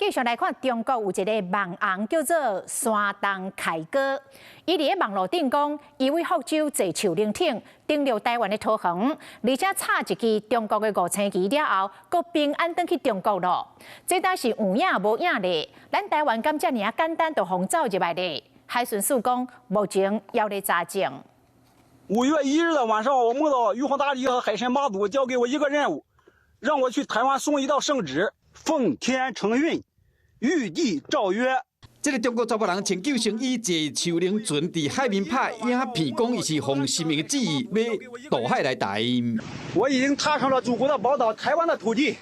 继续来看中国有一个网红叫做山东凯哥，伊伫网络顶讲，伊为福州坐树林艇登陆台湾的土航，而且插一支中国的5星旗了后，搁平安返去中国咯。这当是有影无影咧？咱台湾敢遮尔简单就轰走入来咧？海巡署讲，目前要咧查证。5月1日的晚上，我梦到玉皇大帝和海神妈祖交给我一个任务，让我去台湾送一道圣旨，奉天承运，玉帝诏曰。这个中国查甫人穿救生衣坐树林船伫海面拍影片，讲伊是奉神明的旨意要渡海来台。我已经踏上了祖国的宝岛台湾的土地，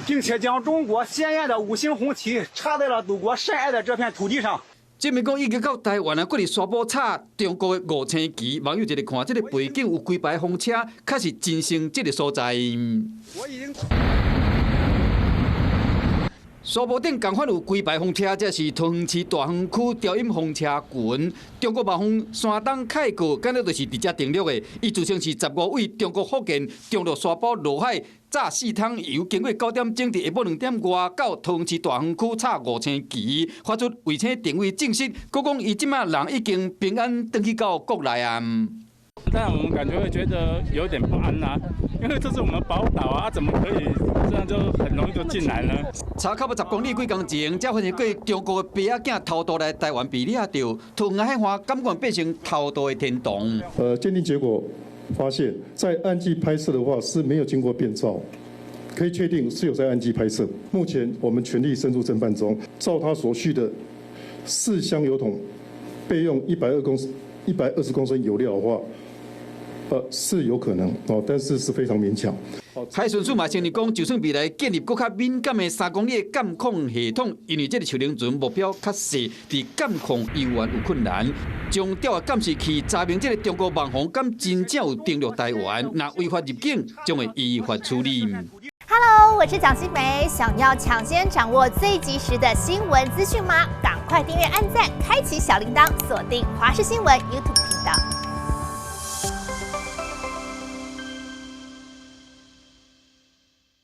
并且将中国鲜艳的5星红旗插在了祖国深爱的这片土地上。证明讲已经到台湾啊，搁伫沙坡插中国的5星旗，网友一直看这个背景有几排风车，确实真像这个所在。我已经。沙坡顶共款有几排风车，这是桃园市大园区调音风车群。中国网红山东凯哥，今日就是伫遮登陆的。伊自称是15位中国福建中陆沙坡落海炸4桶油，经过9点钟，伫下晡2点外到桃园市大园区插5星旗，发出卫星定位证实。佮讲伊即马人已经平安返去到国内啊。但我们感觉会觉得有点不安啊，因为这是我们宝岛啊，怎么可以这样就很容易就进来呢？查考要10公里几工前，才发现过中国的爸仔囝偷渡来台湾被抓到，桃园海岸感觉变成偷渡的天堂。鉴定结果发现，在岸基拍摄的话是没有经过变造，可以确定是有在岸基拍摄。目前我们全力深入侦办中，照他所需的4箱油桶备用120公升油料的话。是有可能哦，但是是非常勉强。海巡署嘛承认讲，就算未来建立更较敏感的3公里的监控系统，因为这个树林船目标较细，伫监控游玩有困难。将调的监视器查明这个中国网红敢真正有登陆台湾，若违法入境，将会依法处理。Hello， 我是蒋欣梅，想要抢先掌握最及时的新闻资讯吗？赶快订阅、按赞、开启小铃铛，锁定华视新闻 YouTube 频道。